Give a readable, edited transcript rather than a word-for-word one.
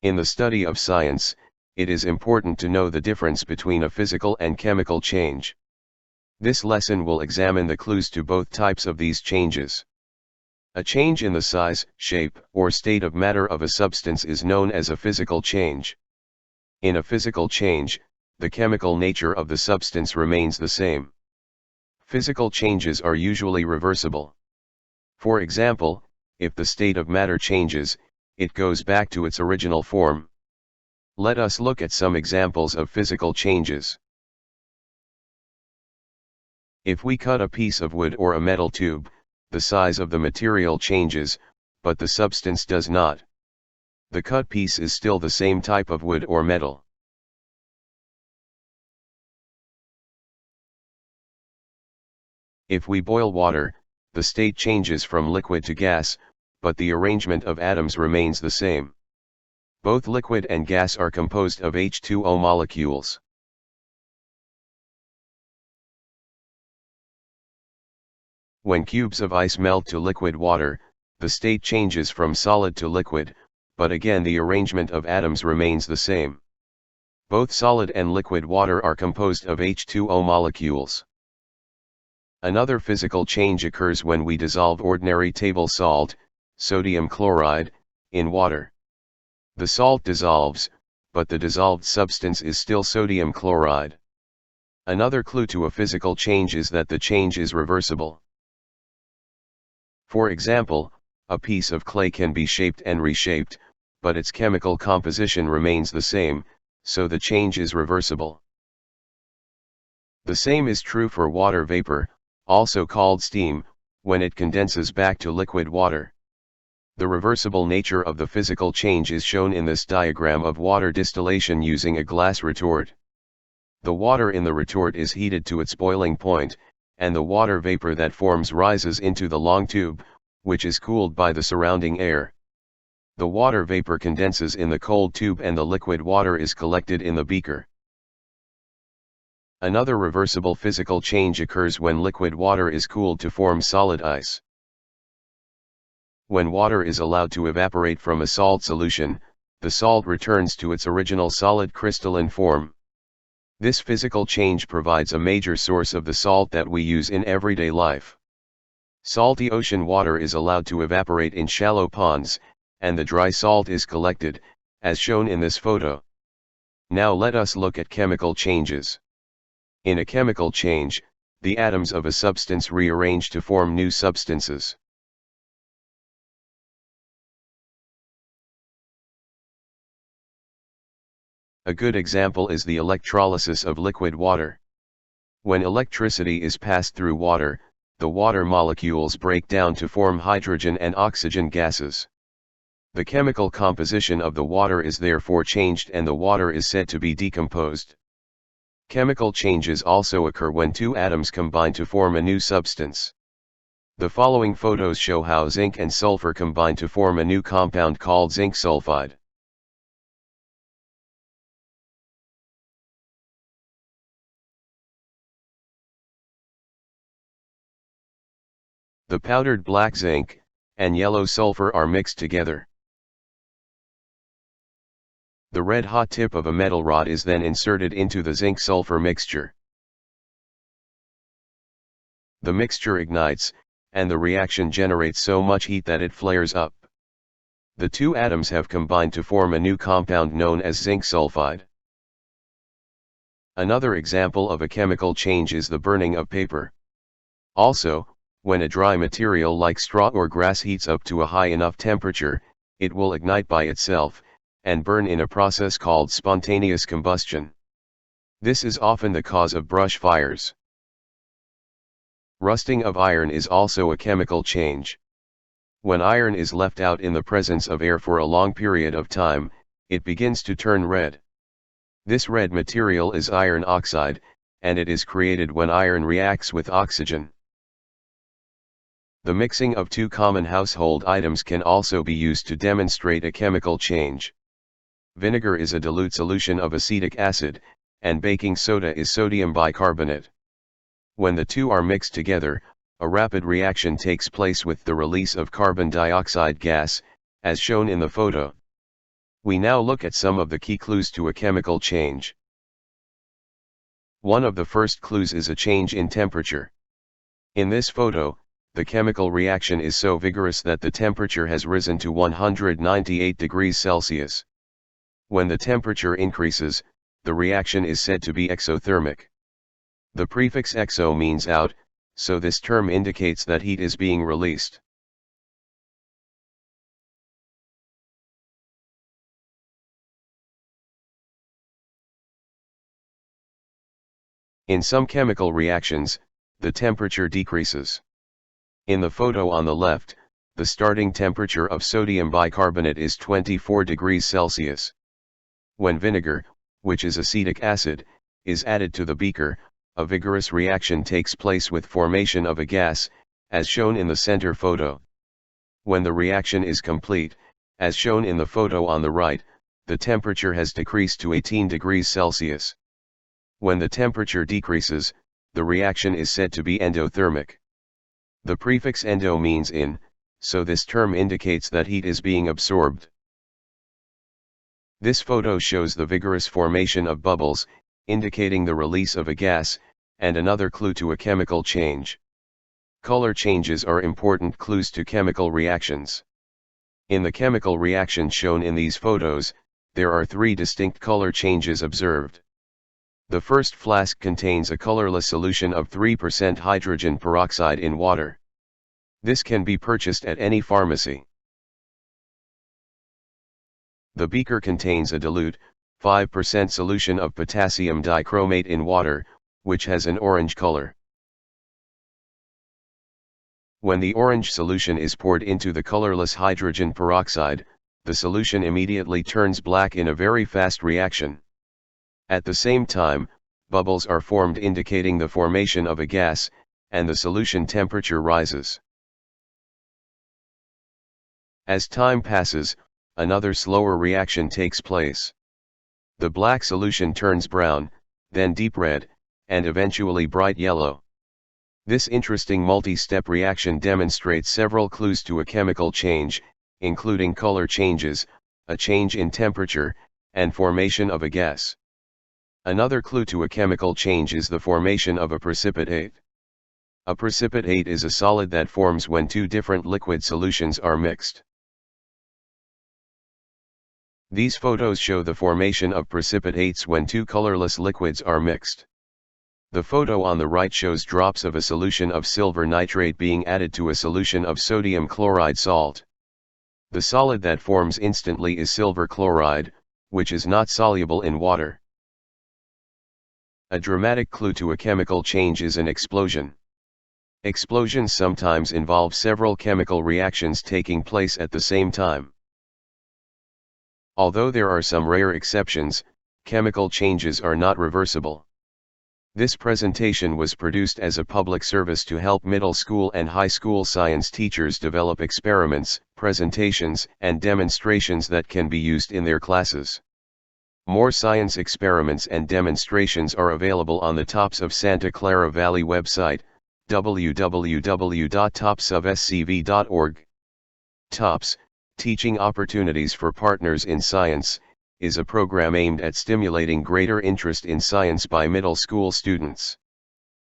In the study of science, it is important to know the difference between a physical and chemical change. This lesson will examine the clues to both types of these changes. A change in the size, shape, or state of matter of a substance is known as a physical change. In a physical change, the chemical nature of the substance remains the same. Physical changes are usually reversible. For example, if the state of matter changes, it goes back to its original form. Let us look at some examples of physical changes. If we cut a piece of wood or a metal tube, the size of the material changes, but the substance does not. The cut piece is still the same type of wood or metal. If we boil water, the state changes from liquid to gas, but the arrangement of atoms remains the same. Both liquid and gas are composed of H2O molecules. When cubes of ice melt to liquid water, the state changes from solid to liquid, but again the arrangement of atoms remains the same. Both solid and liquid water are composed of H2O molecules. Another physical change occurs when we dissolve ordinary table salt, sodium chloride, in water. The salt dissolves, but the dissolved substance is still sodium chloride. Another clue to a physical change is that the change is reversible. For example, a piece of clay can be shaped and reshaped, but its chemical composition remains the same, so the change is reversible. The same is true for water vapor, also called steam, when it condenses back to liquid water. The reversible nature of the physical change is shown in this diagram of water distillation using a glass retort. The water in the retort is heated to its boiling point, and the water vapor that forms rises into the long tube, which is cooled by the surrounding air. The water vapor condenses in the cold tube and the liquid water is collected in the beaker. Another reversible physical change occurs when liquid water is cooled to form solid ice. When water is allowed to evaporate from a salt solution, the salt returns to its original solid crystalline form. This physical change provides a major source of the salt that we use in everyday life. Salty ocean water is allowed to evaporate in shallow ponds, and the dry salt is collected, as shown in this photo. Now let us look at chemical changes. In a chemical change, the atoms of a substance rearrange to form new substances. A good example is the electrolysis of liquid water. When electricity is passed through water, the water molecules break down to form hydrogen and oxygen gases. The chemical composition of the water is therefore changed and the water is said to be decomposed. Chemical changes also occur when two atoms combine to form a new substance. The following photos show how zinc and sulfur combine to form a new compound called zinc sulfide. The powdered black zinc and yellow sulfur are mixed together. The red-hot tip of a metal rod is then inserted into the zinc-sulfur mixture. The mixture ignites, and the reaction generates so much heat that it flares up. The two atoms have combined to form a new compound known as zinc sulfide. Another example of a chemical change is the burning of paper. Also, when a dry material like straw or grass heats up to a high enough temperature, it will ignite by itself, and burn in a process called spontaneous combustion. This is often the cause of brush fires. Rusting of iron is also a chemical change. When iron is left out in the presence of air for a long period of time, it begins to turn red. This red material is iron oxide, and it is created when iron reacts with oxygen. The mixing of two common household items can also be used to demonstrate a chemical change. Vinegar is a dilute solution of acetic acid, and baking soda is sodium bicarbonate. When the two are mixed together, a rapid reaction takes place with the release of carbon dioxide gas, as shown in the photo. We now look at some of the key clues to a chemical change. One of the first clues is a change in temperature. In this photo, the chemical reaction is so vigorous that the temperature has risen to 198 degrees Celsius. When the temperature increases, the reaction is said to be exothermic. The prefix exo means out, so this term indicates that heat is being released. In some chemical reactions, the temperature decreases. In the photo on the left, the starting temperature of sodium bicarbonate is 24 degrees Celsius. When vinegar, which is acetic acid, is added to the beaker, a vigorous reaction takes place with formation of a gas, as shown in the center photo. When the reaction is complete, as shown in the photo on the right, the temperature has decreased to 18 degrees Celsius. When the temperature decreases, the reaction is said to be endothermic. The prefix endo means in, so this term indicates that heat is being absorbed. This photo shows the vigorous formation of bubbles, indicating the release of a gas, and another clue to a chemical change. Color changes are important clues to chemical reactions. In the chemical reaction shown in these photos, there are 3 distinct color changes observed. The first flask contains a colorless solution of 3% hydrogen peroxide in water. This can be purchased at any pharmacy. The beaker contains a dilute, 5% solution of potassium dichromate in water, which has an orange color. When the orange solution is poured into the colorless hydrogen peroxide, the solution immediately turns black in a very fast reaction. At the same time, bubbles are formed indicating the formation of a gas, and the solution temperature rises. As time passes, another slower reaction takes place. The black solution turns brown, then deep red, and eventually bright yellow. This interesting multi-step reaction demonstrates several clues to a chemical change, including color changes, a change in temperature, and formation of a gas. Another clue to a chemical change is the formation of a precipitate. A precipitate is a solid that forms when 2 different liquid solutions are mixed. These photos show the formation of precipitates when 2 colorless liquids are mixed. The photo on the right shows drops of a solution of silver nitrate being added to a solution of sodium chloride salt. The solid that forms instantly is silver chloride, which is not soluble in water. A dramatic clue to a chemical change is an explosion. Explosions sometimes involve several chemical reactions taking place at the same time. Although there are some rare exceptions, chemical changes are not reversible. This presentation was produced as a public service to help middle school and high school science teachers develop experiments, presentations, and demonstrations that can be used in their classes. More science experiments and demonstrations are available on the Tops of Santa Clara Valley website, www.topsofscv.org. TOPS, Teaching Opportunities for Partners in Science, is a program aimed at stimulating greater interest in science by middle school students.